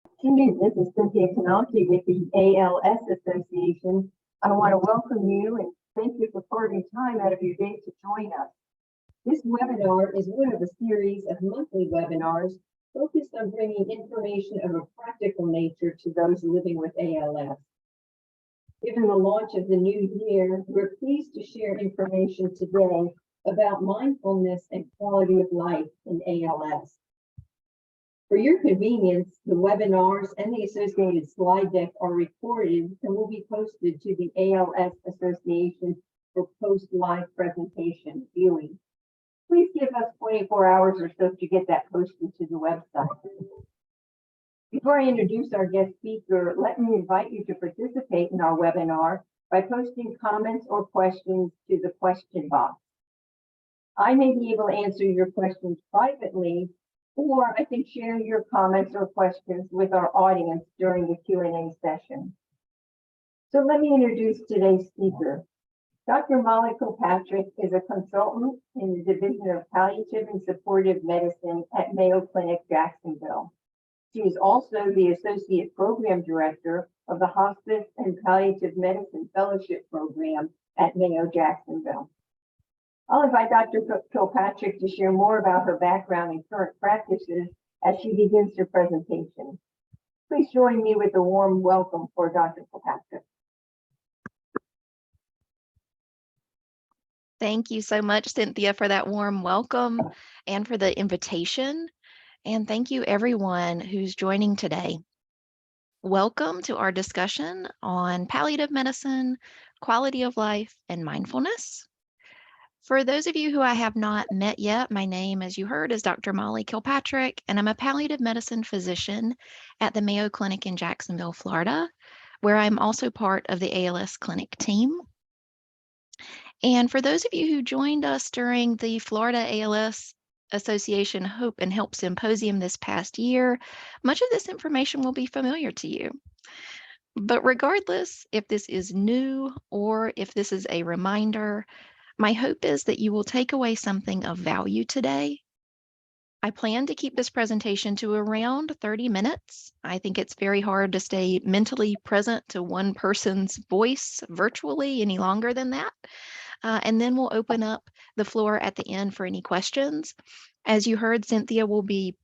This is Cynthia Canalchi with the ALS Association. I want to welcome you and thank you for carving time out of your day to join us. This webinar is one of a series of monthly webinars focused on bringing information of a practical nature to those living with ALS. Given the launch of the new year, we're pleased to share information today about mindfulness and quality of life in ALS. For your convenience, the webinars and the associated slide deck are recorded and will be posted to the ALS Association for post-live presentation viewing. Please give us 24 hours or so to get that posted to the website. Before I introduce our guest speaker, let me invite you to participate in our webinar by posting comments or questions to the question box. I may be able to answer your questions privately, or I can share your comments or questions with our audience during the Q&A session. So let me introduce today's speaker. Dr. Molly Kilpatrick is a consultant in the Division of Palliative and Supportive Medicine at Mayo Clinic, Jacksonville. She is also the Associate Program Director of the Hospice and Palliative Medicine Fellowship Program at Mayo Jacksonville. I'll invite Dr. Kilpatrick to share more about her background and current practices as she begins her presentation. Please join me with a warm welcome for Dr. Kilpatrick. Thank you so much, Cynthia, for that warm welcome and for the invitation. And thank you, everyone who's joining today. Welcome to our discussion on palliative medicine, quality of life, and mindfulness. For those of you who I have not met yet, my name, as you heard, is Dr. Molly Kilpatrick, and I'm a palliative medicine physician at the Mayo Clinic in Jacksonville, Florida, where I'm also part of the ALS clinic team. And for those of you who joined us during the Florida ALS Association Hope and Help Symposium this past year, much of this information will be familiar to you. But regardless if this is new or if this is a reminder, my hope is that you will take away something of value today. I plan to keep this presentation to around 30 minutes. I think it's very hard to stay mentally present to one person's voice virtually any longer than that. And then we'll open up the floor at the end for any questions. As you heard, Cynthia will be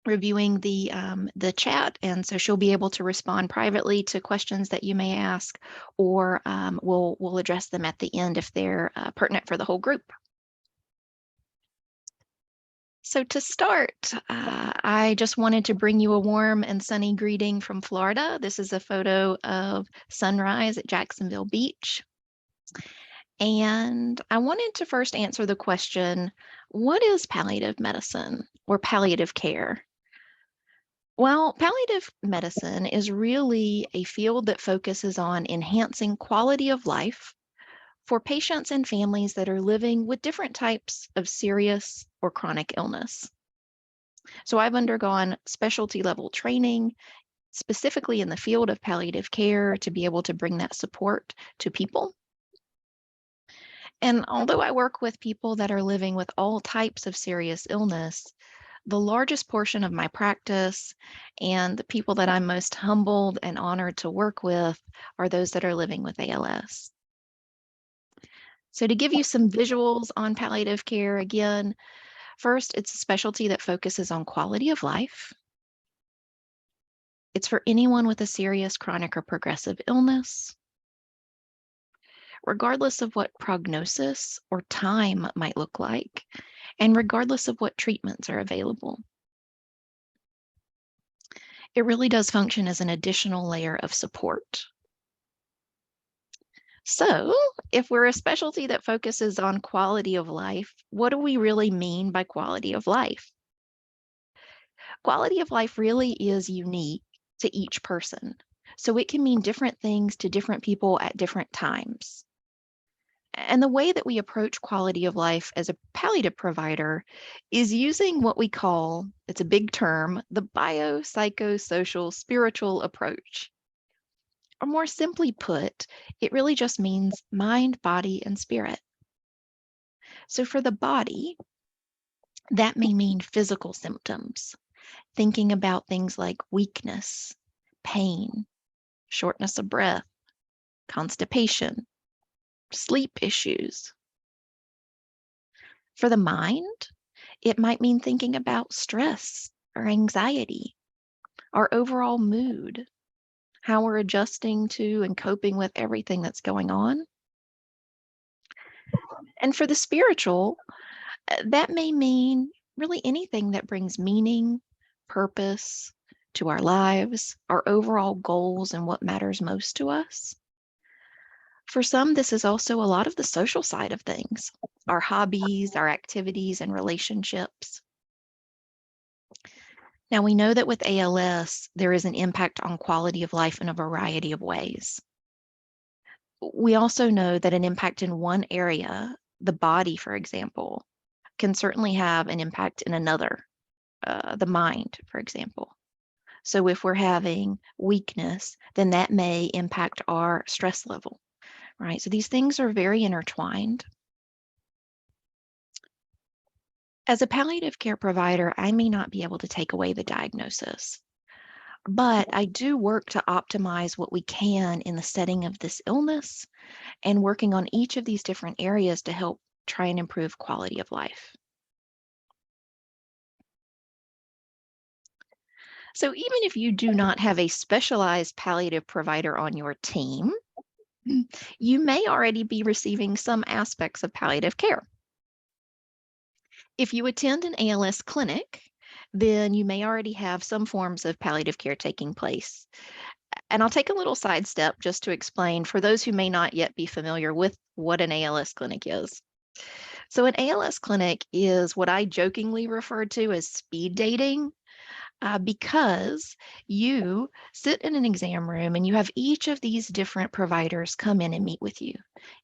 reviewing the chat, and so she'll be able to respond privately to questions that you may ask, or we'll address them at the end if they're pertinent for the whole group. So to start, I just wanted to bring you a warm and sunny greeting from Florida. This is a photo of sunrise at Jacksonville Beach. And I wanted to first answer the question, what is palliative medicine or palliative care? Well, palliative medicine is really a field that focuses on enhancing quality of life for patients and families that are living with different types of serious or chronic illness. So I've undergone specialty level training, specifically in the field of palliative care, to be able to bring that support to people. And although I work with people that are living with all types of serious illness, the largest portion of my practice and the people that I'm most humbled and honored to work with are those that are living with ALS. So to give you some visuals on palliative care, again, first, it's a specialty that focuses on quality of life. It's for anyone with a serious chronic or progressive illness, regardless of what prognosis or time might look like, and regardless of what treatments are available. It really does function as an additional layer of support. So, if we're a specialty that focuses on quality of life, what do we really mean by quality of life? Quality of life really is unique to each person, so it can mean different things to different people at different times. And the way that we approach quality of life as a palliative provider is using what we call, it's a big term, the biopsychosocial spiritual approach. Or more simply put, it really just means mind, body, and spirit. So for the body, that may mean physical symptoms, thinking about things like weakness, pain, shortness of breath, constipation, sleep issues. For the mind, it might mean thinking about stress or anxiety, our overall mood, how we're adjusting to and coping with everything that's going on. And for the spiritual, that may mean really anything that brings meaning, purpose to our lives, our overall goals, and what matters most to us. For some, this is also a lot of the social side of things, our hobbies, our activities, and relationships. Now, we know that with ALS, there is an impact on quality of life in a variety of ways. We also know that an impact in one area, the body, for example, can certainly have an impact in another, the mind, for example. So if we're having weakness, then that may impact our stress level, right? So these things are very intertwined. As a palliative care provider, I may not be able to take away the diagnosis, but I do work to optimize what we can in the setting of this illness and working on each of these different areas to help try and improve quality of life. So even if you do not have a specialized palliative provider on your team, you may already be receiving some aspects of palliative care. If you attend an ALS clinic, then you may already have some forms of palliative care taking place. And I'll take a little sidestep just to explain for those who may not yet be familiar with what an ALS clinic is. So an ALS clinic is what I jokingly refer to as speed dating. Because you sit in an exam room and you have each of these different providers come in and meet with you.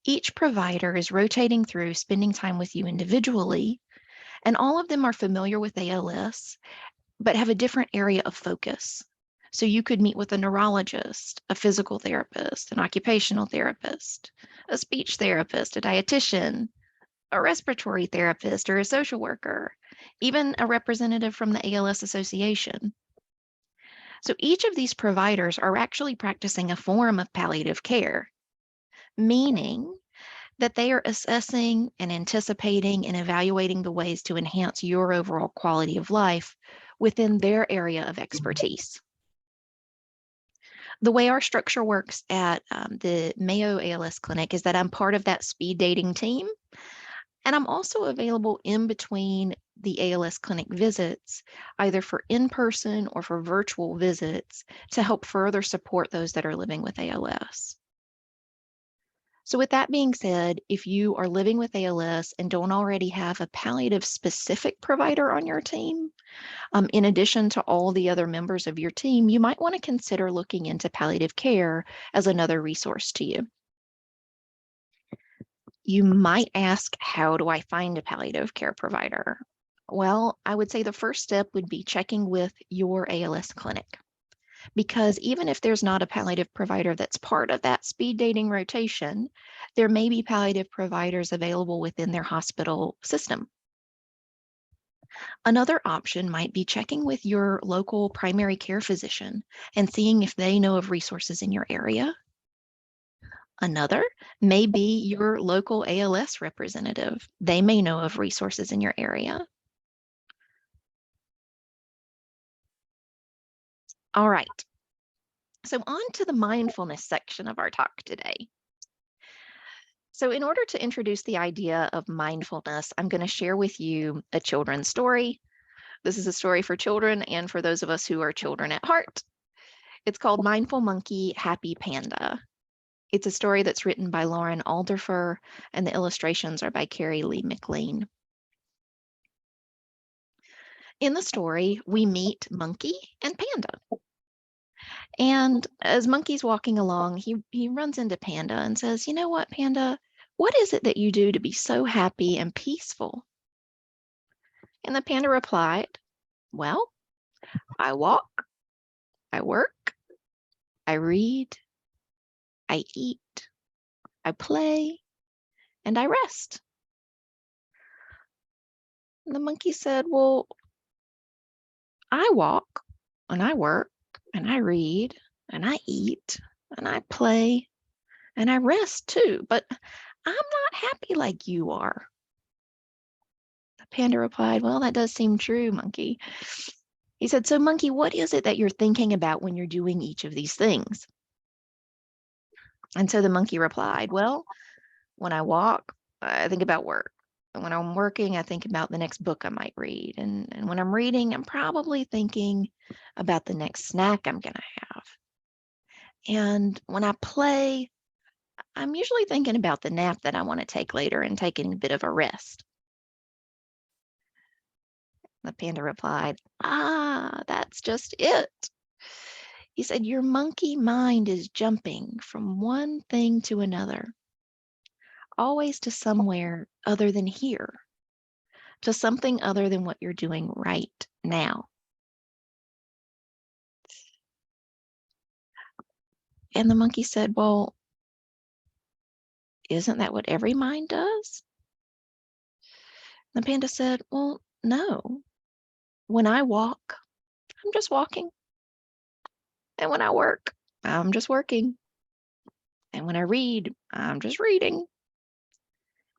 Each provider is rotating through, spending time with you individually, and all of them are familiar with ALS, but have a different area of focus. So you could meet with a neurologist, a physical therapist, an occupational therapist, a speech therapist, a dietitian, a respiratory therapist, or a social worker, even a representative from the ALS Association. So each of these providers are actually practicing a form of palliative care, meaning that they are assessing and anticipating and evaluating the ways to enhance your overall quality of life within their area of expertise. The way our structure works at the Mayo ALS Clinic is that I'm part of that speed dating team. And I'm also available in between the ALS clinic visits, either for in-person or for virtual visits to help further support those that are living with ALS. So with that being said, if you are living with ALS and don't already have a palliative specific provider on your team, in addition to all the other members of your team, you might want to consider looking into palliative care as another resource to you. You might ask, how do I find a palliative care provider? Well, I would say the first step would be checking with your ALS clinic. Because even if there's not a palliative provider that's part of that speed dating rotation, there may be palliative providers available within their hospital system. Another option might be checking with your local primary care physician and seeing if they know of resources in your area. Another may be your local ALS representative. They may know of resources in your area. All right. So on to the mindfulness section of our talk today. So in order to introduce the idea of mindfulness, I'm going to share with you a children's story. This is a story for children and for those of us who are children at heart. It's called Mindful Monkey, Happy Panda. It's a story that's written by Lauren Alderfer, and the illustrations are by Carrie Lee McLean. In the story, we meet Monkey and Panda. And as Monkey's walking along, he runs into Panda and says, "You know what, Panda? What is it that you do to be so happy and peaceful?" And the panda replied, "Well, I walk, I work, I read, I eat, I play, and I rest." And the monkey said, "Well, I walk and I work and I read and I eat and I play and I rest too, but I'm not happy like you are. The panda replied, well, that does seem true, Monkey. He said, so Monkey, what is it that you're thinking about when you're doing each of these things? And so the monkey replied, well, when I walk, I think about work. And when I'm working, I think about the next book I might read. And when I'm reading, I'm probably thinking about the next snack I'm going to have. And when I play, I'm usually thinking about the nap that I want to take later and taking a bit of a rest. The panda replied, that's just it. He said, your monkey mind is jumping from one thing to another, always to somewhere other than here, to something other than what you're doing right now. And the monkey said, well, isn't that what every mind does? The panda said, well, no. When I walk, I'm just walking. And when I work, I'm just working. And when I read, I'm just reading.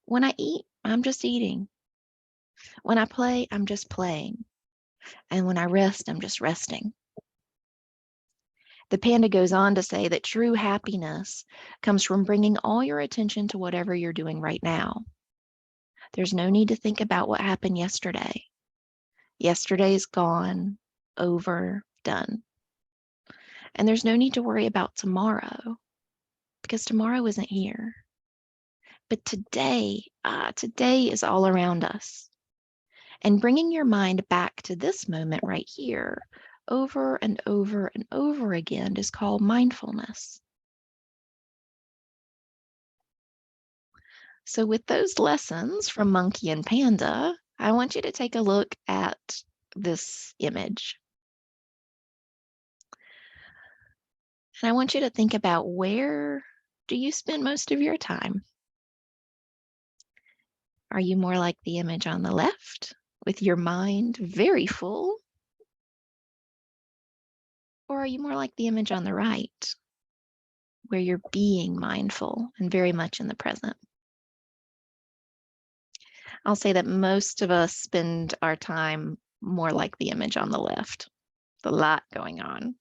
When I eat, I'm just eating. When I play, I'm just playing. And when I rest, I'm just resting. The panda goes on to say that true happiness comes from bringing all your attention to whatever you're doing right now. There's no need to think about what happened yesterday. Yesterday's gone, over, done. And there's no need to worry about tomorrow because tomorrow isn't here. But today is all around us. And bringing your mind back to this moment right here over and over and over again is called mindfulness. So with those lessons from Monkey and Panda, I want you to take a look at this image. And I want you to think about, where do you spend most of your time? Are you more like the image on the left, with your mind very full? Or are you more like the image on the right, where you're being mindful and very much in the present? I'll say that most of us spend our time more like the image on the left. There's a lot going on.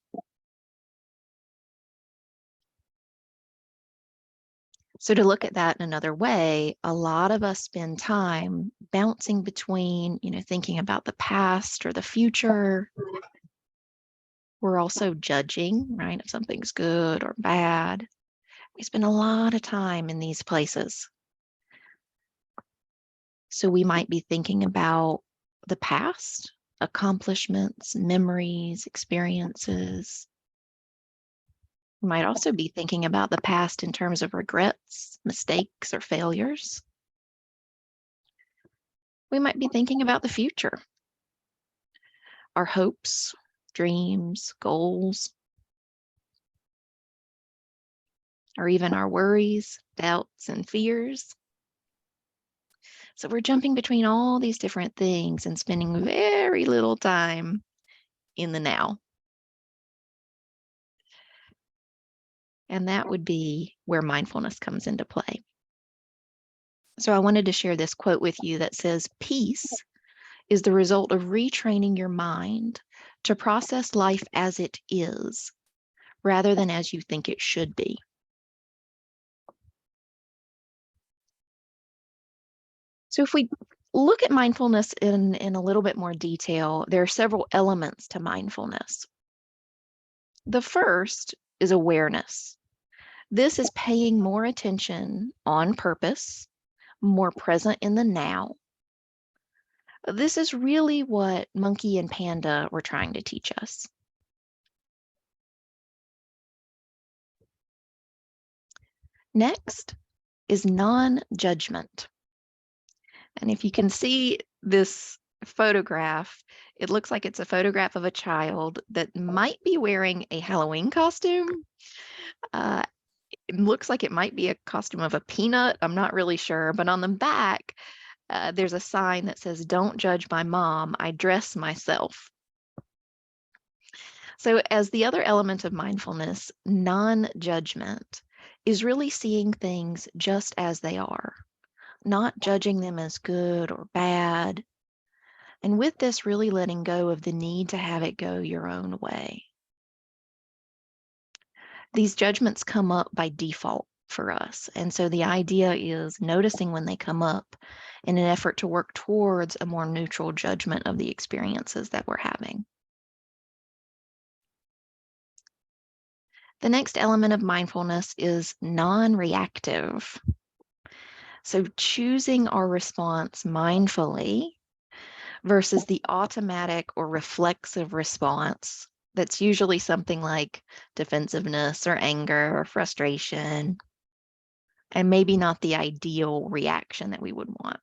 So to look at that in another way, a lot of us spend time bouncing between, thinking about the past or the future. We're also judging, right, if something's good or bad. We spend a lot of time in these places. So we might be thinking about the past, accomplishments, memories, experiences. We might also be thinking about the past in terms of regrets, mistakes, or failures. We might be thinking about the future, our hopes, dreams, goals, or even our worries, doubts, and fears. So we're jumping between all these different things and spending very little time in the now. And that would be where mindfulness comes into play. So I wanted to share this quote with you that says, peace is the result of retraining your mind to process life as it is, rather than as you think it should be. So if we look at mindfulness in a little bit more detail, there are several elements to mindfulness. The first is awareness. This is paying more attention on purpose, more present in the now. This is really what Monkey and Panda were trying to teach us. Next is non-judgment. And if you can see this photograph, it looks like it's a photograph of a child that might be wearing a Halloween costume. It looks like it might be a costume of a peanut. I'm not really sure. But on the back, there's a sign that says, "Don't judge my mom. I dress myself." So, as the other element of mindfulness, non-judgment is really seeing things just as they are, not judging them as good or bad. And with this, really letting go of the need to have it go your own way. These judgments come up by default for us. And so the idea is noticing when they come up in an effort to work towards a more neutral judgment of the experiences that we're having. The next element of mindfulness is non-reactive. So choosing our response mindfully versus the automatic or reflexive response that's usually something like defensiveness or anger or frustration, and maybe not the ideal reaction that we would want.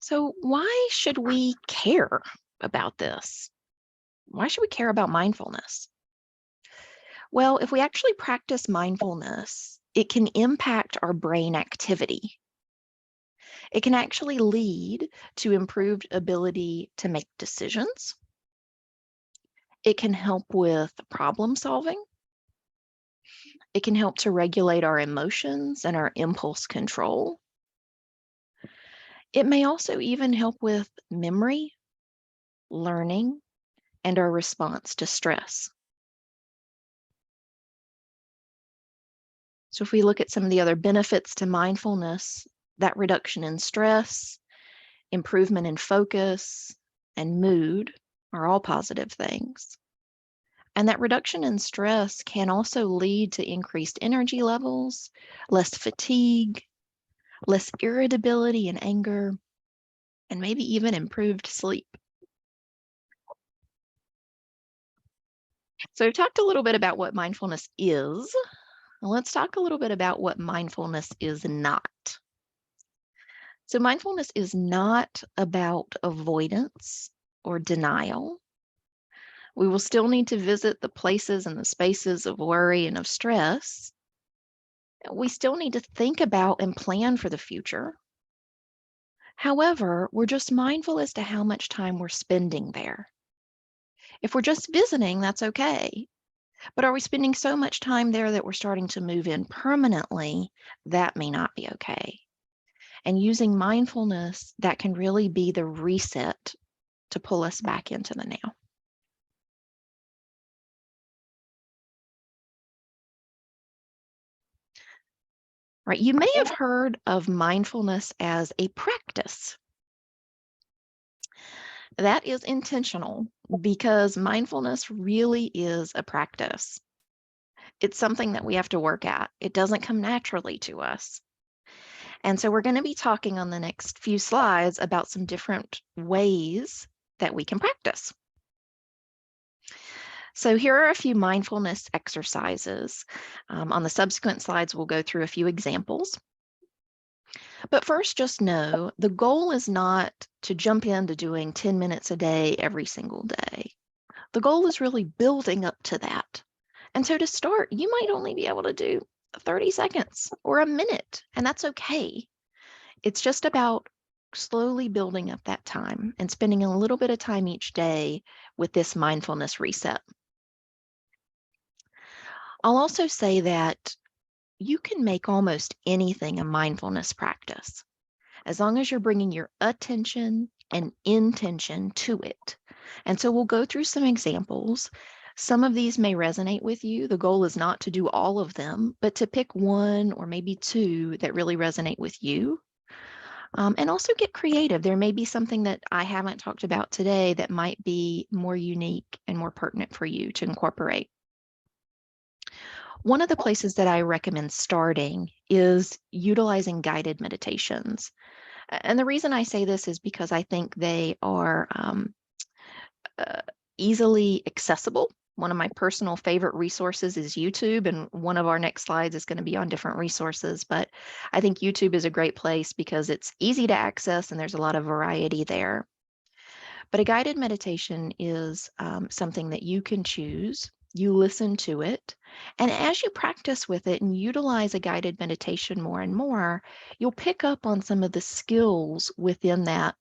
So why should we care about this? Why should we care about mindfulness? Well, if we actually practice mindfulness, it can impact our brain activity. It can actually lead to improved ability to make decisions. It can help with problem solving. It can help to regulate our emotions and our impulse control. It may also even help with memory, learning, and our response to stress. So if we look at some of the other benefits to mindfulness, that reduction in stress, improvement in focus, and mood are all positive things. And that reduction in stress can also lead to increased energy levels, less fatigue, less irritability and anger, and maybe even improved sleep. So I've talked a little bit about what mindfulness is. Let's talk a little bit about what mindfulness is not. So mindfulness is not about avoidance or denial. We will still need to visit the places and the spaces of worry and of stress. We still need to think about and plan for the future. However, we're just mindful as to how much time we're spending there. If we're just visiting, that's okay. But are we spending so much time there that we're starting to move in permanently? That may not be okay. And using mindfulness, that can really be the reset to pull us back into the now. Right, you may have heard of mindfulness as a practice. That is intentional because mindfulness really is a practice. It's something that we have to work at. It doesn't come naturally to us. And so we're going to be talking on the next few slides about some different ways that we can practice. So here are a few mindfulness exercises. On the subsequent slides, we'll go through a few examples. But first, just know the goal is not to jump into doing 10 minutes a day every single day. The goal is really building up to that. And so to start, you might only be able to do 30 seconds or a minute, and that's okay. It's just about slowly building up that time and spending a little bit of time each day with this mindfulness reset. I'll also say that you can make almost anything a mindfulness practice, as long as you're bringing your attention and intention to it. And so we'll go through some examples. Some of these may resonate with you. The goal is not to do all of them, but to pick one or maybe two that really resonate with you. And also get creative. There may be something that I haven't talked about today that might be more unique and more pertinent for you to incorporate. One of the places that I recommend starting is utilizing guided meditations. And the reason I say this is because I think they are easily accessible. One of my personal favorite resources is YouTube, and one of our next slides is going to be on different resources. But I think YouTube is a great place because it's easy to access and there's a lot of variety there. But a guided meditation is something that you can choose. You listen to it. And as you practice with it and utilize a guided meditation more and more, you'll pick up on some of the skills within that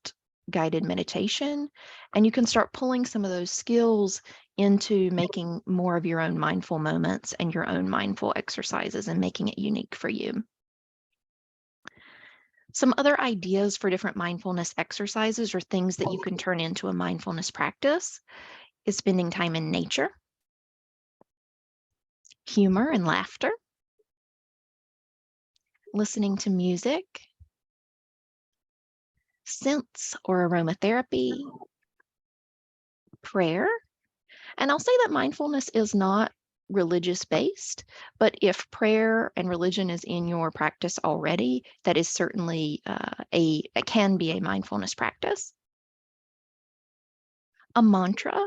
guided meditation, and you can start pulling some of those skills into making more of your own mindful moments and your own mindful exercises and making it unique for you. Some other ideas for different mindfulness exercises or things that you can turn into a mindfulness practice is spending time in nature, humor and laughter, listening to music, scents or aromatherapy, prayer. And I'll say that mindfulness is not religious based, but if prayer and religion is in your practice already, that is certainly it can be a mindfulness practice. A mantra,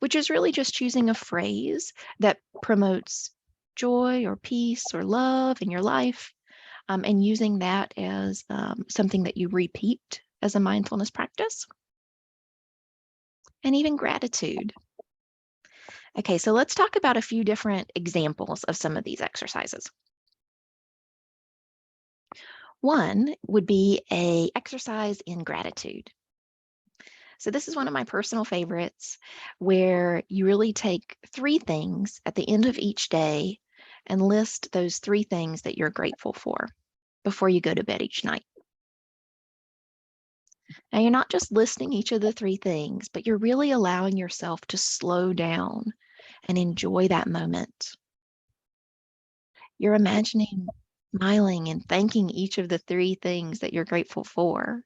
which is really just choosing a phrase that promotes joy or peace or love in your life, and using that as something that you repeat as a mindfulness practice. And even gratitude. Okay, so let's talk about a few different examples of some of these exercises. One would be an exercise in gratitude. So this is one of my personal favorites, where you really take 3 things at the end of each day and list those 3 things that you're grateful for before you go to bed each night. Now, you're not just listing each of the 3 things, but you're really allowing yourself to slow down and enjoy that moment. You're imagining smiling and thanking each of the 3 things that you're grateful for,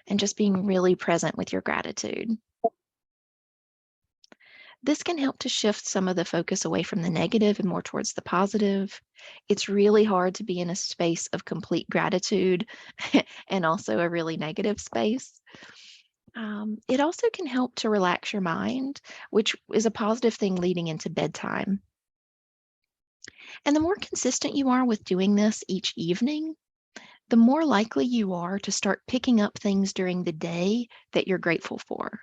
and just being really present with your gratitude. This can help to shift some of the focus away from the negative and more towards the positive. It's really hard to be in a space of complete gratitude and also a really negative space. It also can help to relax your mind, which is a positive thing leading into bedtime. And the more consistent you are with doing this each evening, the more likely you are to start picking up things during the day that you're grateful for.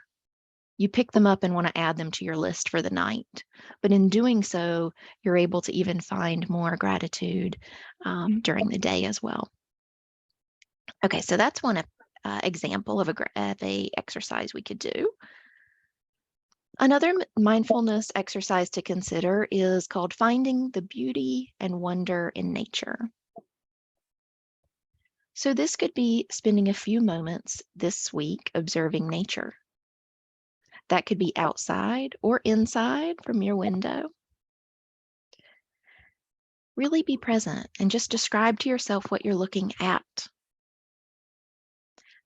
You pick them up and want to add them to your list for the night. But in doing so, you're able to even find more gratitude during the day as well. Okay, so that's one example of a exercise we could do. Another mindfulness exercise to consider is called finding the beauty and wonder in nature. So this could be spending a few moments this week observing nature. That could be outside or inside from your window. Really be present and just describe to yourself what you're looking at.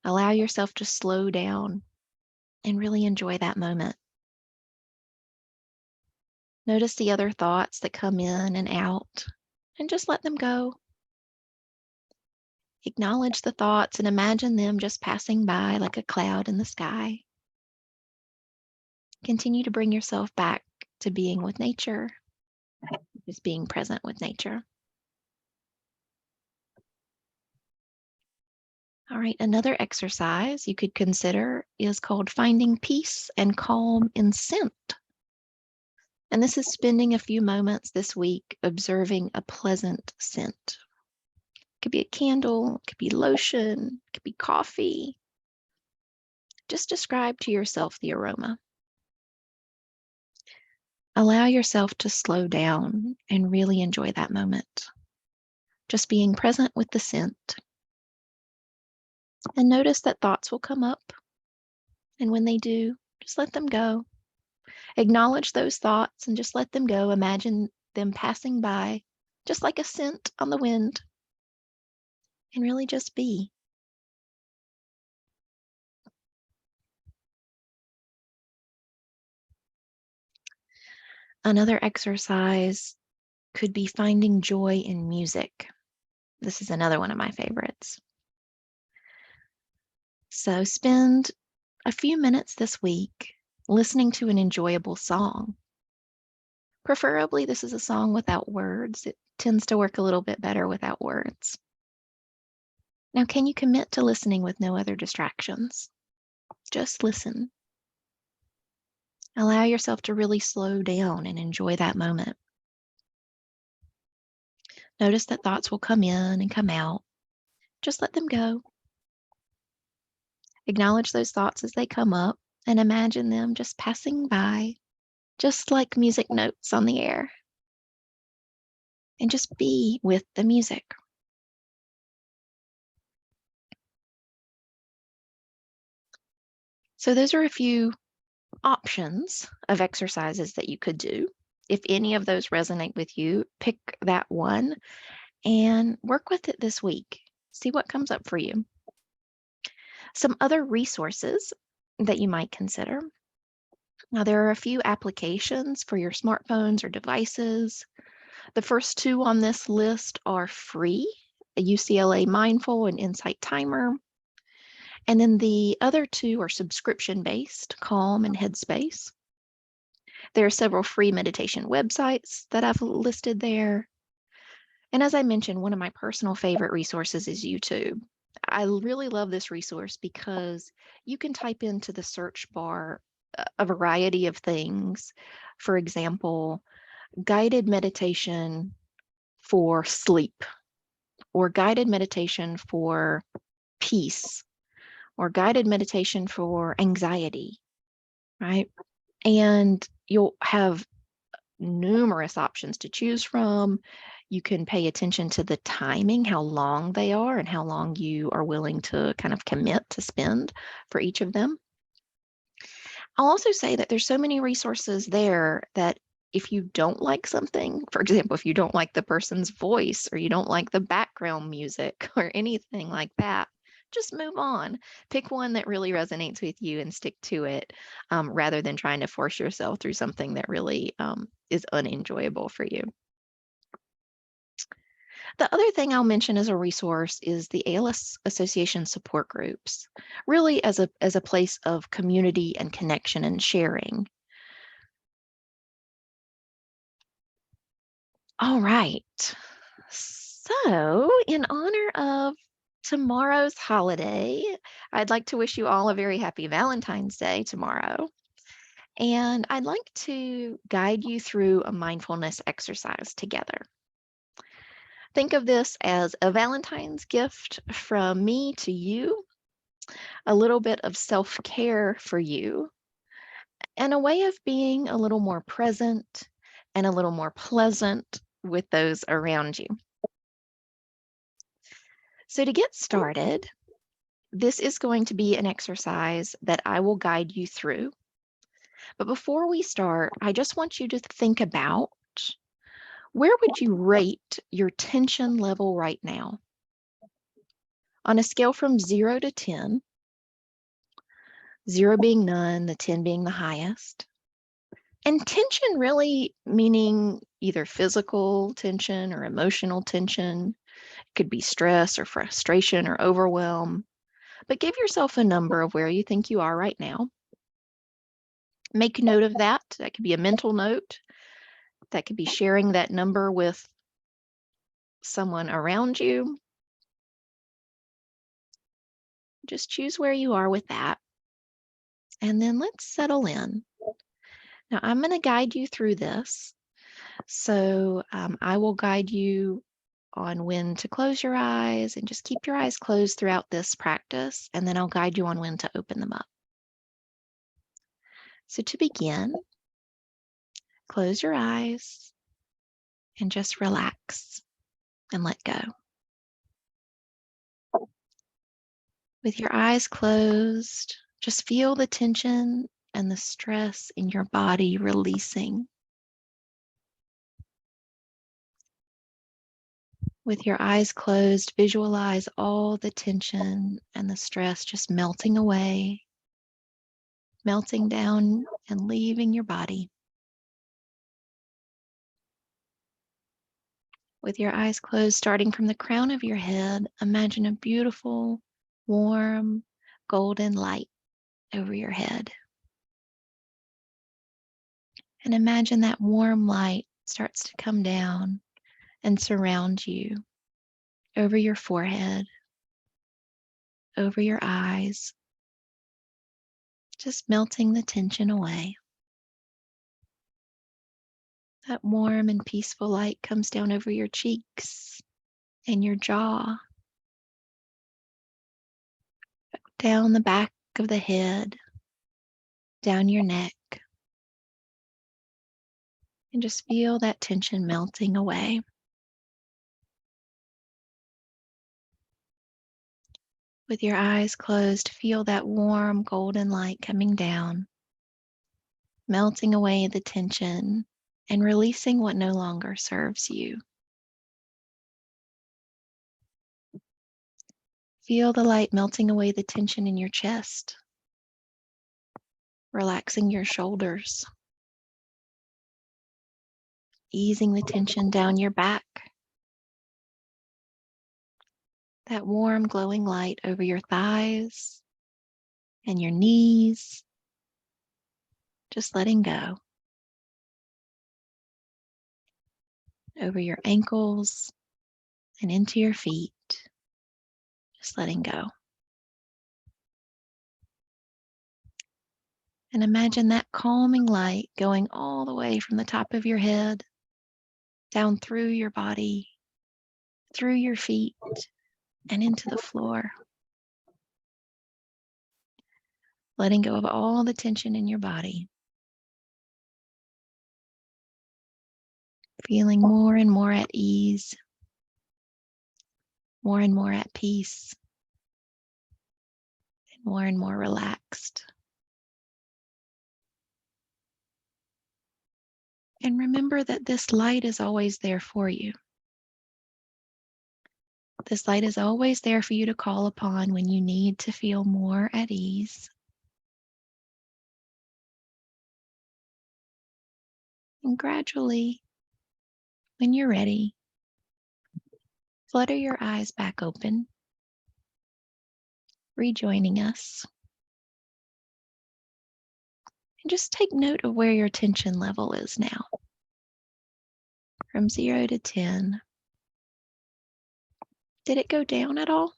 Allow yourself to slow down and really enjoy that moment. Notice the other thoughts that come in and out, and just let them go. Acknowledge the thoughts and imagine them just passing by like a cloud in the sky. Continue to bring yourself back to being with nature, just being present with nature. All right, another exercise you could consider is called finding peace and calm in scent. And this is spending a few moments this week observing a pleasant scent. It could be a candle, it could be lotion, it could be coffee. Just describe to yourself the aroma. Allow yourself to slow down and really enjoy that moment. Just being present with the scent. And notice that thoughts will come up. And when they do, just let them go. Acknowledge those thoughts and just let them go. Imagine them passing by, just like a scent on the wind. And really just be. Another exercise could be finding joy in music. This is another one of my favorites. So spend a few minutes this week listening to an enjoyable song. Preferably, this is a song without words. It tends to work a little bit better without words. Now, can you commit to listening with no other distractions? Just listen. Allow yourself to really slow down and enjoy that moment. Notice that thoughts will come in and come out. Just let them go. Acknowledge those thoughts as they come up and imagine them just passing by, just like music notes on the air. And just be with the music. So those are a few options of exercises that you could do. If any of those resonate with you, pick that one and work with it this week. See what comes up for you. Some other resources that you might consider. Now, there are a few applications for your smartphones or devices. The first two on this list are free, a UCLA Mindful and Insight Timer. And then the other two are subscription-based, Calm and Headspace. There are several free meditation websites that I've listed there. And as I mentioned, one of my personal favorite resources is YouTube. I really love this resource because you can type into the search bar a variety of things. For example, guided meditation for sleep, or guided meditation for peace, or guided meditation for anxiety, right? And you'll have numerous options to choose from. You can pay attention to the timing, how long they are, and how long you are willing to kind of commit to spend for each of them. I'll also say that there's so many resources there that if you don't like something, for example, if you don't like the person's voice or you don't like the background music or anything like that, just move on. Pick one that really resonates with you and stick to it, rather than trying to force yourself through something that really is unenjoyable for you. The other thing I'll mention as a resource is the ALS Association support groups, really as a place of community and connection and sharing. All right. So, in honor of tomorrow's holiday, I'd like to wish you all a very happy Valentine's Day tomorrow. And I'd like to guide you through a mindfulness exercise together. Think of this as a Valentine's gift from me to you, a little bit of self-care for you, and a way of being a little more present and a little more pleasant with those around you. So to get started, this is going to be an exercise that I will guide you through. But before we start, I just want you to think about, where would you rate your tension level right now? On a scale from 0 to 10, 0 being none, the 10 being the highest. And tension really meaning either physical tension or emotional tension. It could be stress or frustration or overwhelm. But give yourself a number of where you think you are right now. Make a note of that. That could be a mental note. That could be sharing that number with someone around you. Just choose where you are with that. And then let's settle in. Now, I'm going to guide you through this. So I will guide you on when to close your eyes, and just keep your eyes closed throughout this practice. And then I'll guide you on when to open them up. So to begin, close your eyes and just relax and let go. With your eyes closed, just feel the tension and the stress in your body releasing. With your eyes closed, visualize all the tension and the stress just melting away, melting down and leaving your body. With your eyes closed, starting from the crown of your head, imagine a beautiful, warm, golden light over your head. And imagine that warm light starts to come down and surround you over your forehead, over your eyes, just melting the tension away. That warm and peaceful light comes down over your cheeks and your jaw, down the back of the head, down your neck, and just feel that tension melting away. With your eyes closed, feel that warm golden light coming down, melting away the tension and releasing what no longer serves you. Feel the light melting away the tension in your chest, relaxing your shoulders, easing the tension down your back. That warm glowing light over your thighs and your knees, just letting go. Over your ankles and into your feet, just letting go. And imagine that calming light going all the way from the top of your head, down through your body, through your feet, and into the floor. Letting go of all the tension in your body. Feeling more and more at ease, more and more at peace, and more relaxed. And remember that this light is always there for you. This light is always there for you to call upon when you need to feel more at ease. And gradually, when you're ready, flutter your eyes back open, rejoining us. And just take note of where your tension level is now. From 0 to 10. Did it go down at all?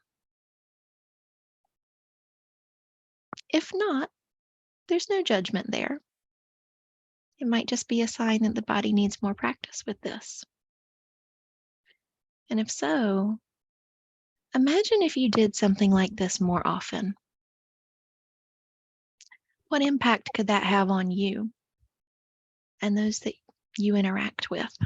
If not, there's no judgment there. It might just be a sign that the body needs more practice with this. And if so, imagine if you did something like this more often. What impact could that have on you and those that you interact with?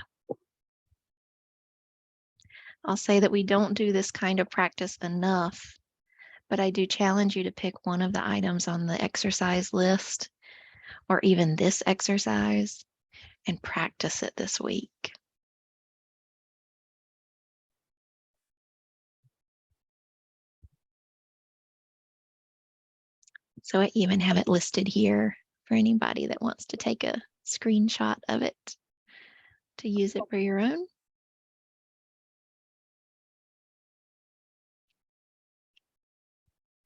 I'll say that we don't do this kind of practice enough, but I do challenge you to pick one of the items on the exercise list, or even this exercise, and practice it this week. So I even have it listed here for anybody that wants to take a screenshot of it to use it for your own.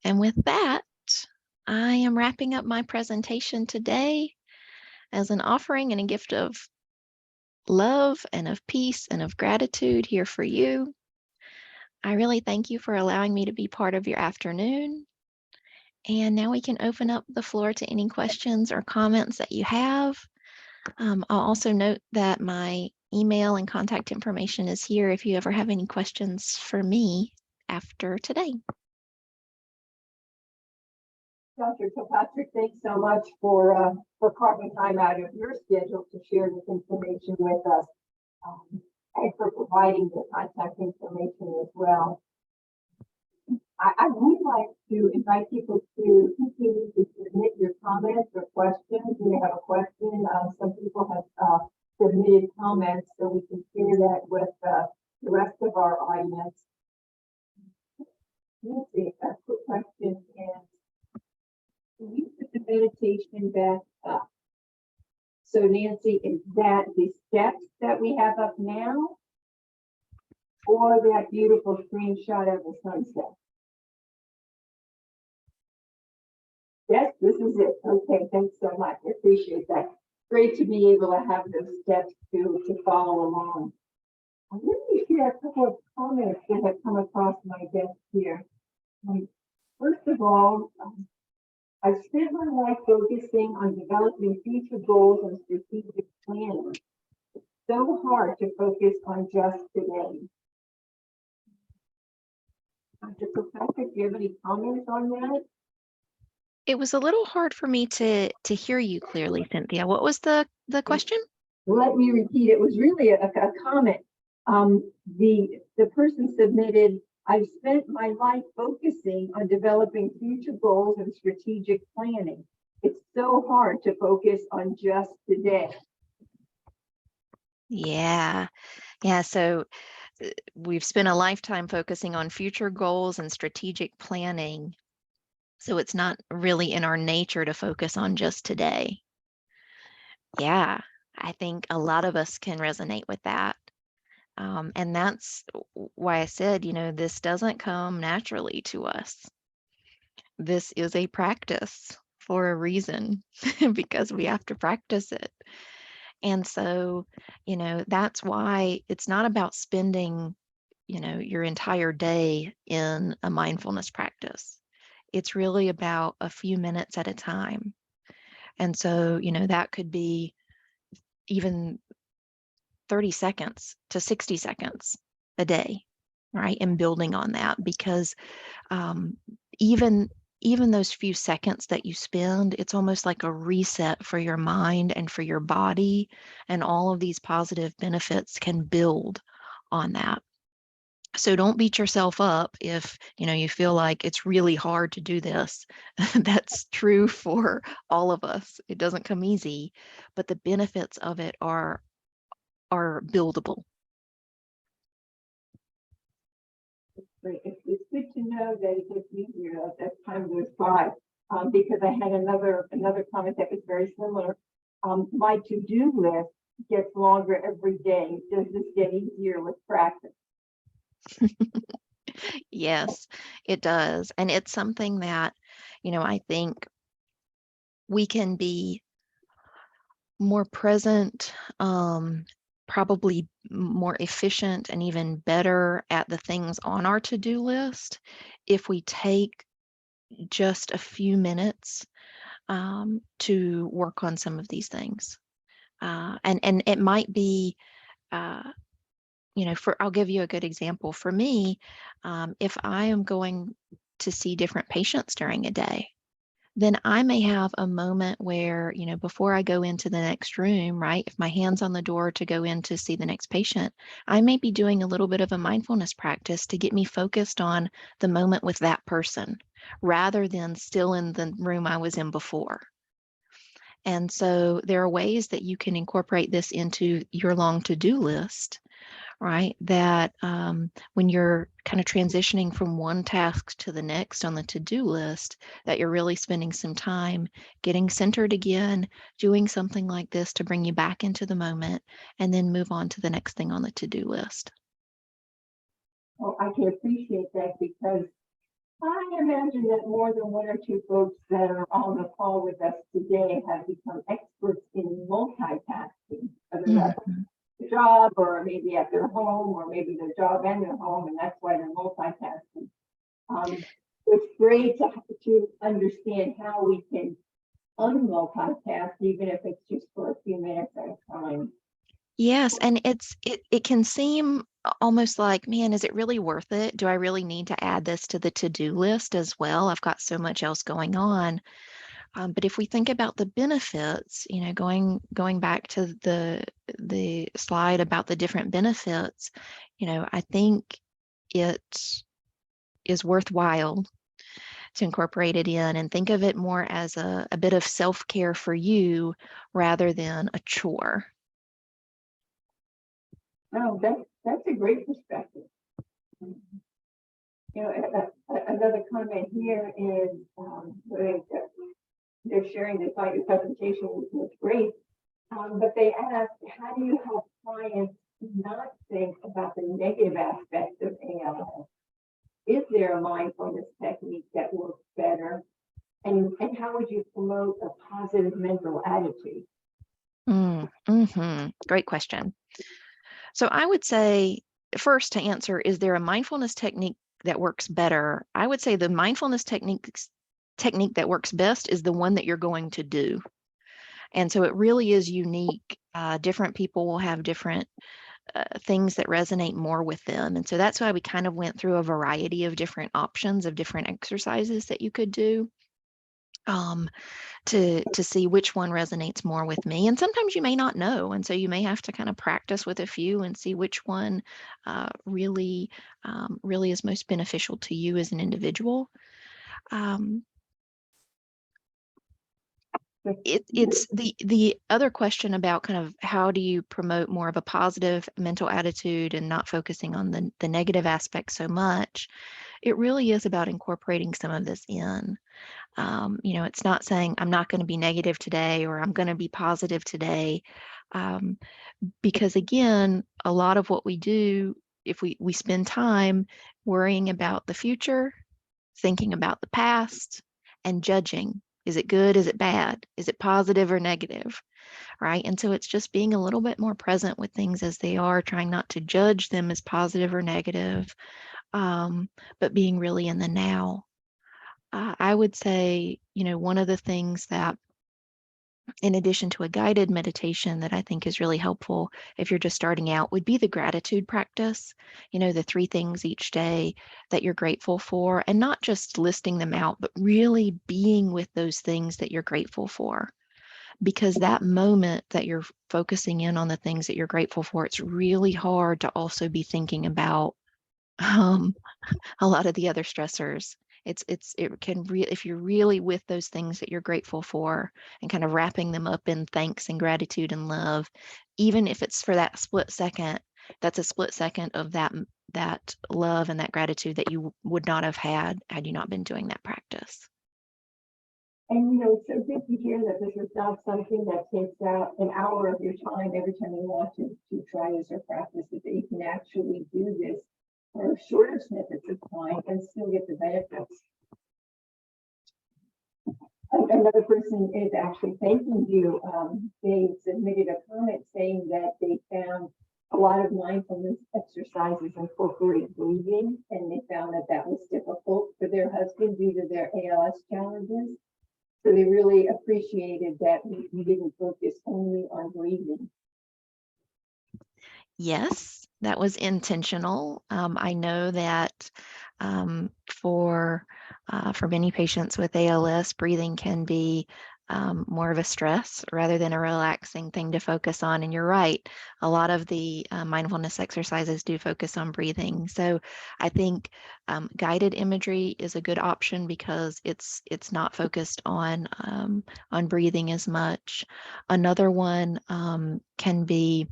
And with that, I am wrapping up my presentation today as an offering and a gift of love and of peace and of gratitude here for you. I really thank you for allowing me to be part of your afternoon. And now we can open up the floor to any questions or comments that you have. I'll also note that my email and contact information is here if you ever have any questions for me after today. Dr. Kilpatrick, thanks so much for carving time out of your schedule to share this information with us, and for providing the contact information as well. I would like to invite people to continue to submit your comments or questions. You may have a question. Some people have submitted comments, so we can share that with the rest of our audience. Let's see, a quick question is, can you put the meditation back up? So Nancy, is that the steps that we have up now, or that beautiful screenshot of the sunset? Yes, this is it. Okay, thanks so much. I appreciate that. Great to be able to have those steps to follow along. I'm going to share a couple of comments that have come across my desk here. First of all, I've spent my life focusing on developing future goals and strategic planning. It's so hard to focus on just today. Dr. Kilpatrick, do you have any comments on that? It was a little hard for me to hear you clearly, Cynthia. What was the question? Let me repeat, it was really a comment. The person submitted, I've spent my life focusing on developing future goals and strategic planning. It's so hard to focus on just today. Yeah. So we've spent a lifetime focusing on future goals and strategic planning. So it's not really in our nature to focus on just today. Yeah, I think a lot of us can resonate with that. And that's why I said, this doesn't come naturally to us. This is a practice for a reason because we have to practice it. And so, that's why it's not about spending, your entire day in a mindfulness practice. It's really about a few minutes at a time. And so, that could be even 30 seconds to 60 seconds a day, right? And building on that because even those few seconds that you spend, it's almost like a reset for your mind and for your body, and all of these positive benefits can build on that. So don't beat yourself up if you feel like it's really hard to do this. That's true for all of us. It doesn't come easy, but the benefits of it are buildable. It's good to know that it gets easier as time goes by. Because I had another comment that was very similar. My to-do list gets longer every day. Does this get easier with practice? Yes, it does. And it's something that, I think we can be more present, probably more efficient and even better at the things on our to-do list if we take just a few minutes to work on some of these things. And it might be, I'll give you a good example. For me, if I am going to see different patients during a day, then I may have a moment where, before I go into the next room, right? If my hand's on the door to go in to see the next patient, I may be doing a little bit of a mindfulness practice to get me focused on the moment with that person rather than still in the room I was in before. And so there are ways that you can incorporate this into your long to-do list, right? That when you're kind of transitioning from one task to the next on the to-do list, that you're really spending some time getting centered again, doing something like this to bring you back into the moment, and then move on to the next thing on the to-do list. Well, I can appreciate that because I imagine that more than one or two folks that are on the call with us today have become experts in multitasking, whether that's the job or maybe at their home or maybe their job and their home, and that's why they're multitasking. It's great to understand how we can unmultitask, even if it's just for a few minutes at a time. Yes, and it can seem almost like, man, is it really worth it? Do I really need to add this to the to-do list as well? I've got so much else going on. But if we think about the benefits, going back to the slide about the different benefits, I think it is worthwhile to incorporate it in and think of it more as a bit of self-care for you rather than a chore. Oh, that's a great perspective. Another comment here is they're sharing this like your presentation, which was great. But they asked, how do you help clients not think about the negative aspects of ALS? Is there a mindfulness technique that works better? And how would you promote a positive mental attitude? Great question. So I would say, first, to answer, is there a mindfulness technique that works better? I would say the mindfulness technique that works best is the one that you're going to do. And so it really is unique. Different people will have different things that resonate more with them. And so that's why we kind of went through a variety of different options of different exercises that you could do. to see which one resonates more with me. And sometimes you may not know, and so you may have to kind of practice with a few and see which one really is most beneficial to you as an individual. It's the other question about kind of how do you promote more of a positive mental attitude and not focusing on the negative aspects so much. It really is about incorporating some of this in. It's not saying I'm not going to be negative today or I'm going to be positive today. Because again, a lot of what we do, if we spend time worrying about the future, thinking about the past, and judging, is it good? Is it bad? Is it positive or negative? Right? And so it's just being a little bit more present with things as they are, trying not to judge them as positive or negative, but being really in the now. I would say, one of the things that, in addition to a guided meditation, that I think is really helpful if you're just starting out would be the gratitude practice. The 3 things each day that you're grateful for, and not just listing them out, but really being with those things that you're grateful for. Because that moment that you're focusing in on the things that you're grateful for, it's really hard to also be thinking about a lot of the other stressors. If you're really with those things that you're grateful for and kind of wrapping them up in thanks and gratitude and love, even if it's for that split second, that's a split second of that love and that gratitude that you would not have had you not been doing that practice. And it's so good to hear that this is not something that takes out an hour of your time every time you want to try this or practice it, that you can actually do this for shorter snippets of time and still get the benefits. Another person is actually thanking you. They submitted a comment saying that they found a lot of mindfulness exercises incorporate breathing, and they found that was difficult for their husband due to their ALS challenges. So they really appreciated that we didn't focus only on breathing. Yes, that was intentional. I know that for many patients with ALS, breathing can be more of a stress rather than a relaxing thing to focus on. And you're right, a lot of the mindfulness exercises do focus on breathing. So I think guided imagery is a good option because it's not focused on breathing as much. Another one can be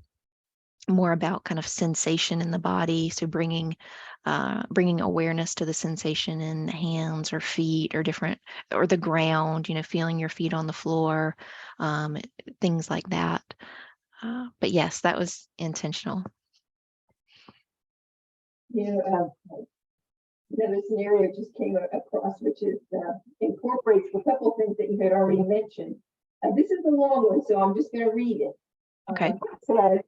more about kind of sensation in the body. So bringing awareness to the sensation in hands or feet or the ground, feeling your feet on the floor, things like that. But yes, that was intentional. Another scenario just came across, which is incorporates a couple of things that you had already mentioned. This is a long one, so I'm just going to read it. Okay. It says,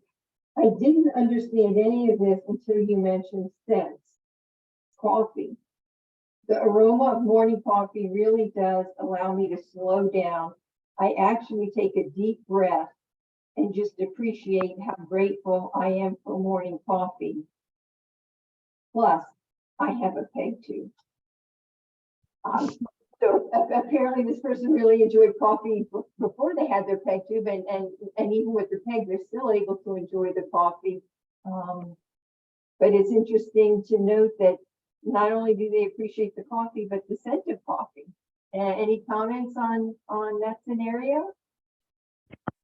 I didn't understand any of this until you mentioned scents. Coffee. The aroma of morning coffee really does allow me to slow down. I actually take a deep breath and just appreciate how grateful I am for morning coffee. Plus, I have a peg too. So apparently this person really enjoyed coffee before they had their peg tube, and even with the peg, they're still able to enjoy the coffee. But it's interesting to note that not only do they appreciate the coffee, but the scent of coffee. Any comments on that scenario?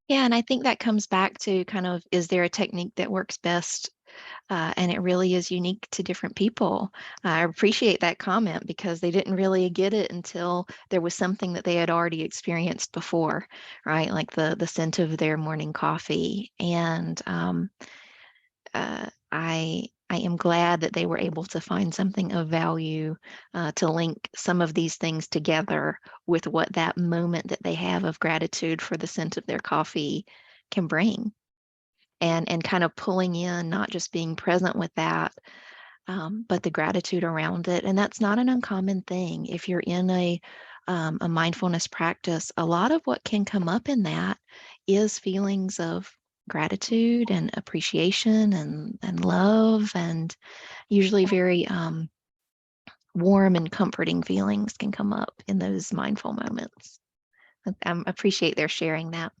Yeah, and I think that comes back to kind of, is there a technique that works best? And it really is unique to different people. I appreciate that comment because they didn't really get it until there was something that they had already experienced before, right? Like the scent of their morning coffee. And I am glad that they were able to find something of value to link some of these things together with what that moment that they have of gratitude for the scent of their coffee can bring. And kind of pulling in, not just being present with that, but the gratitude around it. And that's not an uncommon thing. If you're in a mindfulness practice, a lot of what can come up in that is feelings of gratitude and appreciation and love, and usually very warm and comforting feelings can come up in those mindful moments. I appreciate their sharing that.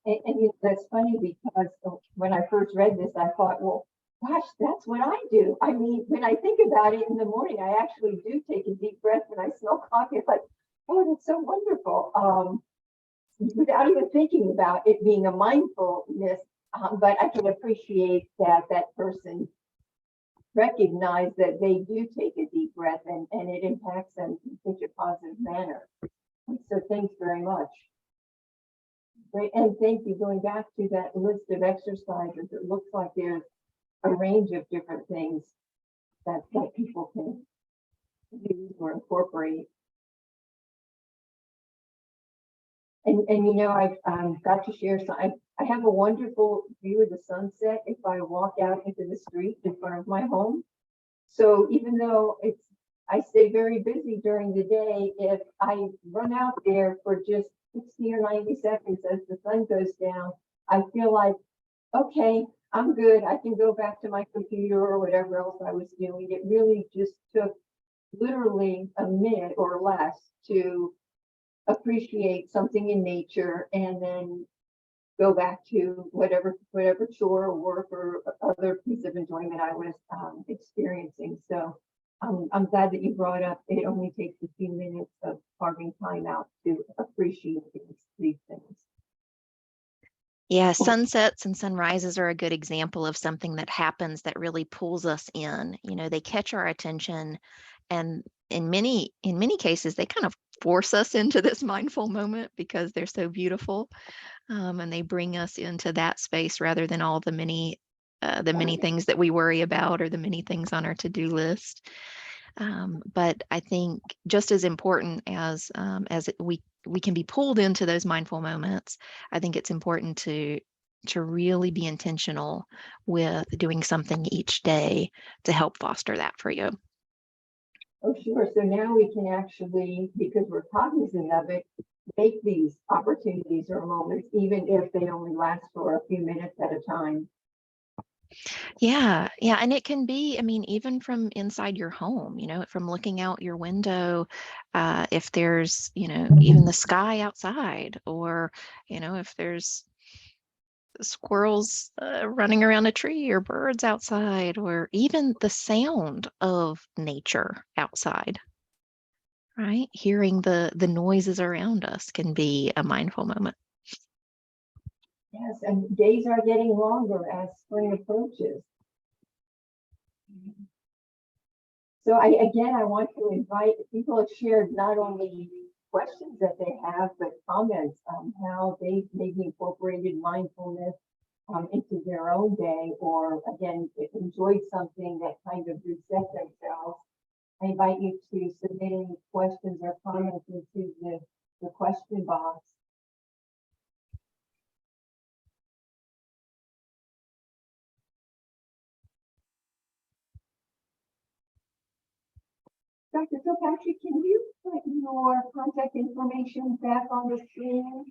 And that's funny because when I first read this, I thought, well, gosh, that's what I do. I mean, when I think about it in the morning, I actually do take a deep breath when I smell coffee. It's like, oh, that's so wonderful. Without even thinking about it being a mindfulness, but I can appreciate that that person recognized that they do take a deep breath and it impacts them in such a positive manner. So thanks very much. Great, and thank you. Going back to that list of exercises, it looks like there's a range of different things that people can use or incorporate. And you know, I've got to share some. I have a wonderful view of the sunset if I walk out into the street in front of my home. So even though I stay very busy during the day, if I run out there for just 60 or 90 seconds as the sun goes down, I feel like, okay, I'm good. I can go back to my computer or whatever else I was doing. It really just took literally a minute or less to appreciate something in nature and then go back to whatever chore or work or other piece of enjoyment I was experiencing. So I'm glad that you brought up it only takes a few minutes of carving time out to appreciate these things. Yeah, sunsets and sunrises are a good example of something that happens that really pulls us in. You know, they catch our attention, and in many cases, they kind of force us into this mindful moment because they're so beautiful, and they bring us into that space rather than all the many things that we worry about or the many things on our to-do list. But I think just as important as we can be pulled into those mindful moments, I think it's important to really be intentional with doing something each day to help foster that for you. Oh, sure. So now we can actually, because we're cognizant of it, make these opportunities or moments, even if they only last for a few minutes at a time. Yeah, and it can be, I mean, even from inside your home, you know, from looking out your window, if there's, you know, even the sky outside, or, you know, if there's squirrels running around a tree or birds outside, or even the sound of nature outside, right? Hearing the noises around us can be a mindful moment. Yes, and days are getting longer as spring approaches. So I want to invite people have shared not only questions that they have, but comments on how they maybe incorporated mindfulness into their own day, or again, enjoyed something that kind of reset themselves. I invite you to submit any questions or comments into the question box. Dr. Kilpatrick, can you put your contact information back on the screen?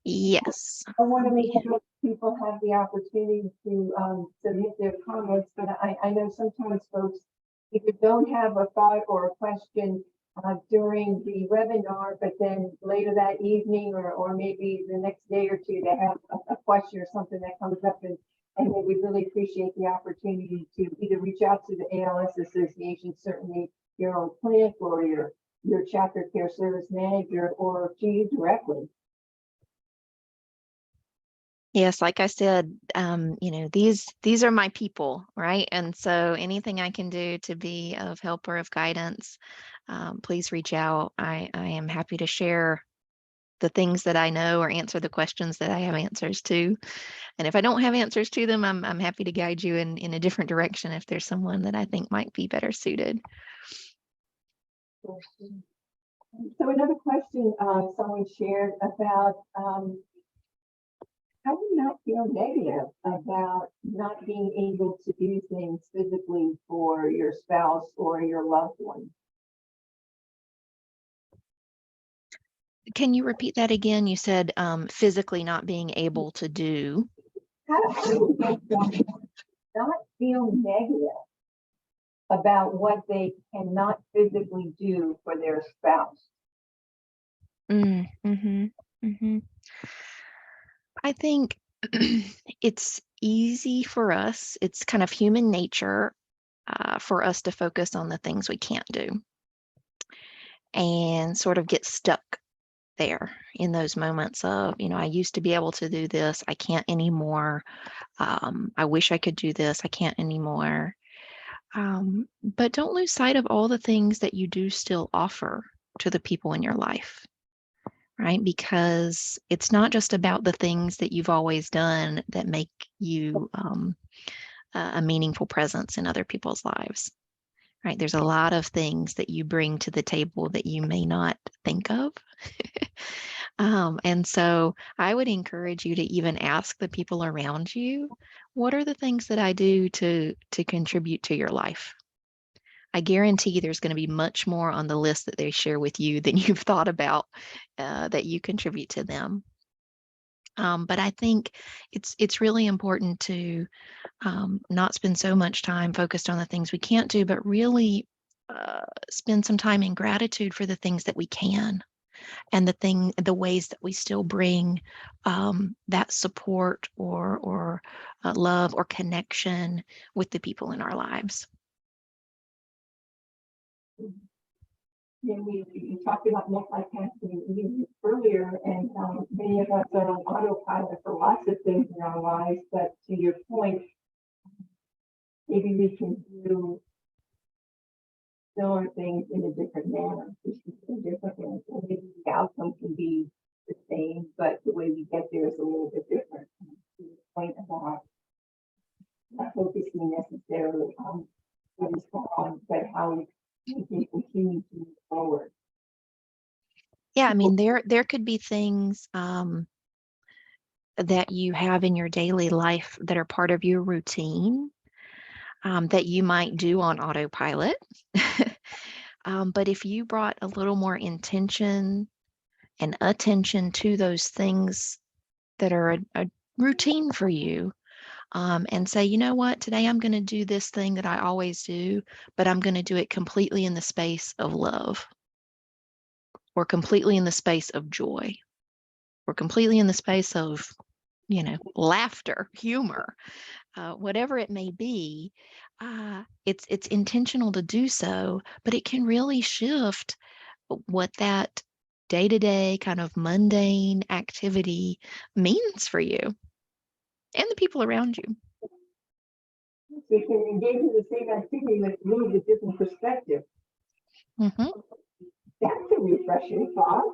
Yes. I want to make sure people have the opportunity to submit their comments, but I know sometimes folks either don't have a thought or a question during the webinar, but then later that evening or maybe the next day or two, they have a question or something that comes up, and we really appreciate the opportunity to either reach out to the ALS Association, certainly your own clinic or your chapter care service manager, or to you directly. Yes, like I said, you know, these are my people, right? And so anything I can do to be of help or of guidance, please reach out. I am happy to share the things that I know or answer the questions that I have answers to. And if I don't have answers to them, I'm happy to guide you in a different direction if there's someone that I think might be better suited. So another question someone shared about how do you not feel negative about not being able to do things physically for your spouse or your loved one? Can you repeat that again? You said physically not being able to do. How do you not feel negative about what they cannot physically do for their spouse? I think it's easy for us, it's kind of human nature for us to focus on the things we can't do and sort of get stuck there in those moments of, I used to be able to do this, I can't anymore. I wish I could do this, I can't anymore. But don't lose sight of all the things that you do still offer to the people in your life, right? Because it's not just about the things that you've always done that make you a meaningful presence in other people's lives, right? There's a lot of things that you bring to the table that you may not think of. And so I would encourage you to even ask the people around you, what are the things that I do to contribute to your life? I guarantee there's going to be much more on the list that they share with you than you've thought about that you contribute to them. But I think it's really important to not spend so much time focused on the things we can't do, but really spend some time in gratitude for the things that we can, and the ways that we still bring that support or love or connection with the people in our lives. Yeah, we talked about multitasking even earlier, and many of us are on autopilot for lots of things in our lives. But to your point, maybe we can do similar things in a different manner. We should do differently. So maybe the outcome can be the same, but the way we get there is a little bit different. To the point about not focusing necessarily on what is wrong, but how we can continue to move forward. Yeah, I mean, there could be things that you have in your daily life that are part of your routine that you might do on autopilot. But if you brought a little more intention and attention to those things that are a routine for you, and say, you know what, today I'm going to do this thing that I always do, but I'm going to do it completely in the space of love, or completely in the space of joy, or completely in the space of, laughter, humor, whatever it may be. It's intentional to do so, but it can really shift what that day-to-day kind of mundane activity means for you and the people around you. We can engage in the same activity with a little bit different perspective. Mm-hmm. That's a refreshing thought.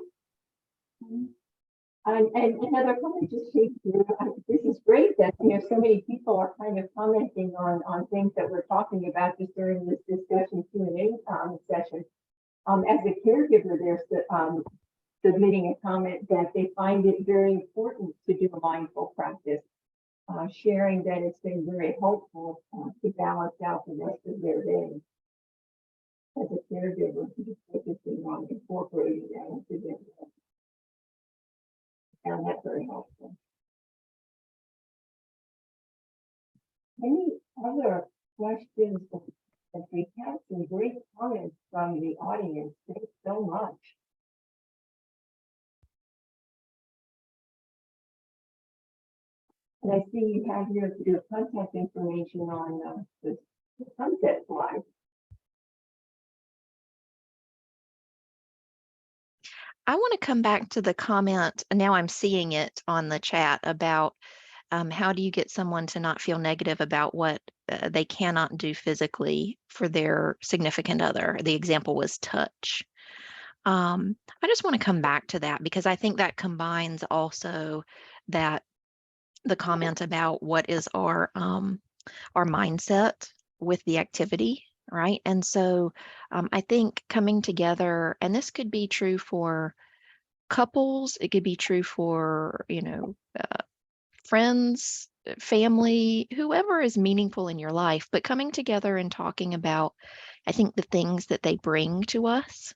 And another comment just came through. This is great that so many people are kind of commenting on things that we're talking about just during this discussion Q&A session. As a caregiver, they're submitting a comment that they find it very important to do a mindful practice, sharing that it's been very helpful to balance out the rest of their day. As a caregiver, just focusing on incorporating that into their day. And that's very helpful. Any other questions? As we have some great comments from the audience. Thanks so much. And I see you have your contact information on the sunset slide. I want to come back to the comment, and now I'm seeing it on the chat, about how do you get someone to not feel negative about what they cannot do physically for their significant other. The example was touch. I just want to come back to that because I think that combines also the comment about what is our mindset with the activity, right? And so I think coming together, and this could be true for couples, it could be true for, friends, family, whoever is meaningful in your life, but coming together and talking about, I think, the things that they bring to us,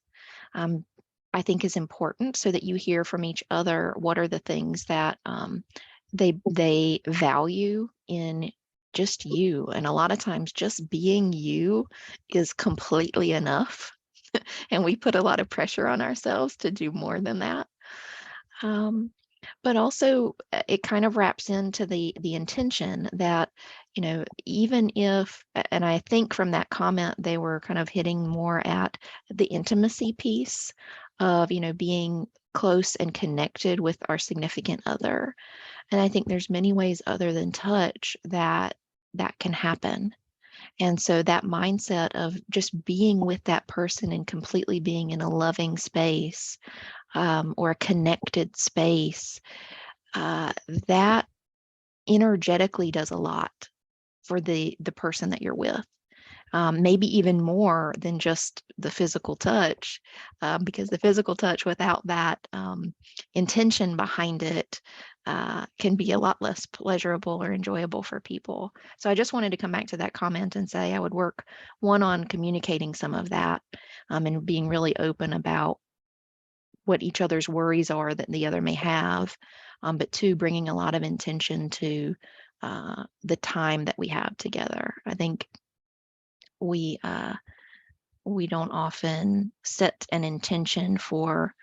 I think is important, so that you hear from each other what are the things that they value in just you. And a lot of times just being you is completely enough. And we put a lot of pressure on ourselves to do more than that. But also it kind of wraps into the intention that, even if, and I think from that comment, they were kind of hitting more at the intimacy piece of, being close and connected with our significant other. And I think there's many ways other than touch that can happen. And so that mindset of just being with that person and completely being in a loving space, or a connected space, that energetically does a lot for the person that you're with. Maybe even more than just the physical touch, because the physical touch without that intention behind it can be a lot less pleasurable or enjoyable for people. So I just wanted to come back to that comment and say I would work, one, on communicating some of that, and being really open about what each other's worries are that the other may have, but two, bringing a lot of intention to the time that we have together. I think we don't often set an intention for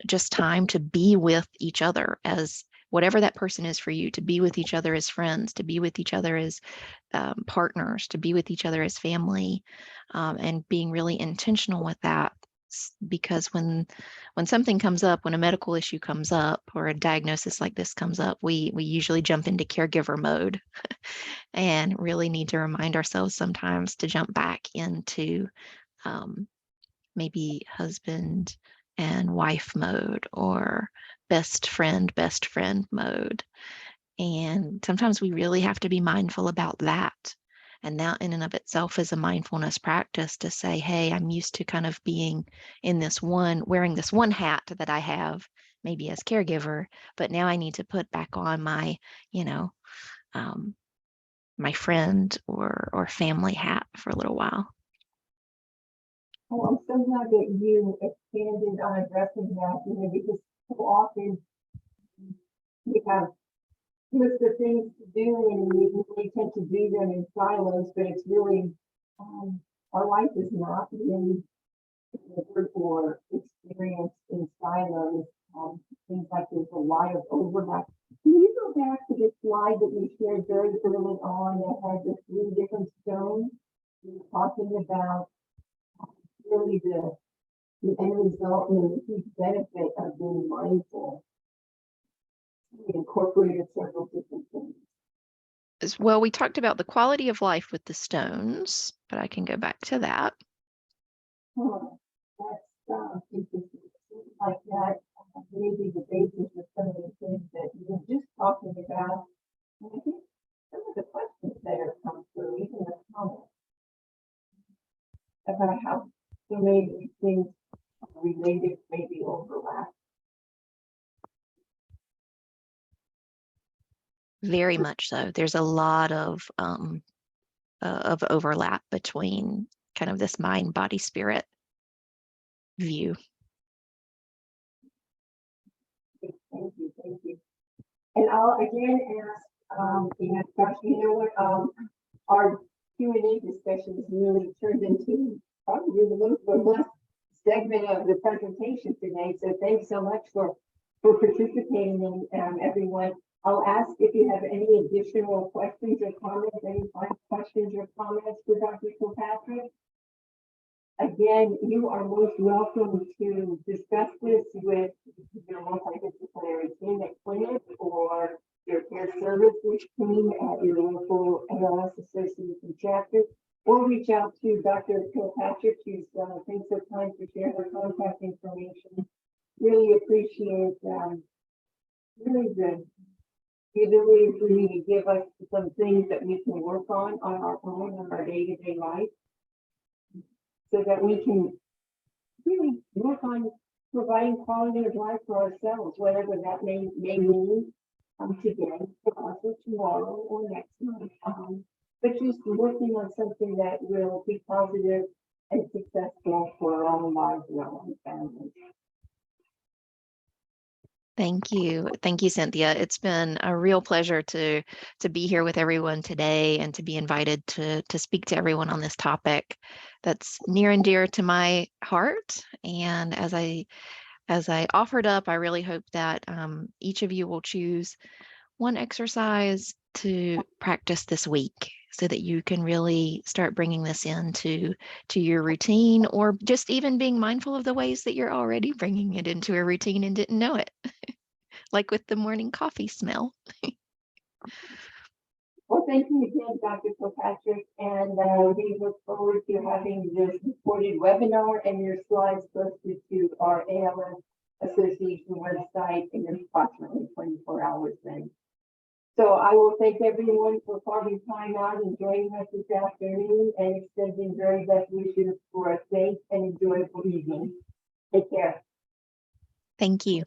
just time to be with each other as whatever that person is for you, to be with each other as friends, to be with each other as partners, to be with each other as family, and being really intentional with that. Because when something comes up, when a medical issue comes up or a diagnosis like this comes up, we usually jump into caregiver mode and really need to remind ourselves sometimes to jump back into maybe husband and wife mode, or best friend mode. And sometimes we really have to be mindful about that. And that in and of itself is a mindfulness practice to say, hey, I'm used to kind of being in this one, wearing this one hat that I have maybe as caregiver, but now I need to put back on my, my friend or family hat for a little while. Oh, I'm so glad that you expanded on addressing that, because so often we have lists of things to do and we really tend to do them in silos, but it's really, our life is not really delivered or experienced in silos. Things like there's a lot of overlap. Can you go back to the slide that we shared very early on that had the 3 different stones? We were talking about really the end result and the huge benefit of being mindful. We incorporated several different things. As well, we talked about the quality of life with the stones, but I can go back to that. That's interesting. Like that, maybe the basis of some of the things that you were just talking about. And I think some of the questions that have come through, even the comments, about how so many of these things are related, maybe overlap. Very much so. There's a lot of overlap between kind of this mind, body, spirit view. Thank you. And I'll again ask the next question. You know what? Our Q&A discussion has really turned into probably the most robust segment of the presentation today. So thanks so much for participating, and everyone. I'll ask if you have any additional questions or comments, any final questions or comments for Dr. Kilpatrick. Again, you are most welcome to discuss this with your multidisciplinary team at clinic or your care services team at your local ALS association chapter, or reach out to Dr. Kilpatrick, who's taken so time to share her contact information. Really appreciate really the ability for you to give us some things that we can work on our own in our day-to-day life, so that we can really work on providing quality of life for ourselves, whatever that may mean today, for us, or tomorrow, or next month. But just working on something that will be positive and successful for our own lives and our own families. Thank you. Thank you, Cynthia. It's been a real pleasure to be here with everyone today and to be invited to speak to everyone on this topic that's near and dear to my heart. And as I offered up, I really hope that each of you will choose one exercise to practice this week so that you can really start bringing this into your routine, or just even being mindful of the ways that you're already bringing it into a routine and didn't know it, like with the morning coffee smell. Well, thank you again, Dr. Kilpatrick, and we look forward to having this recorded webinar and your slides posted to our ALS Association website in approximately 24 hours then. So I will thank everyone for carving time out and joining us this afternoon and extending very best wishes for a safe and enjoyable evening. Take care. Thank you.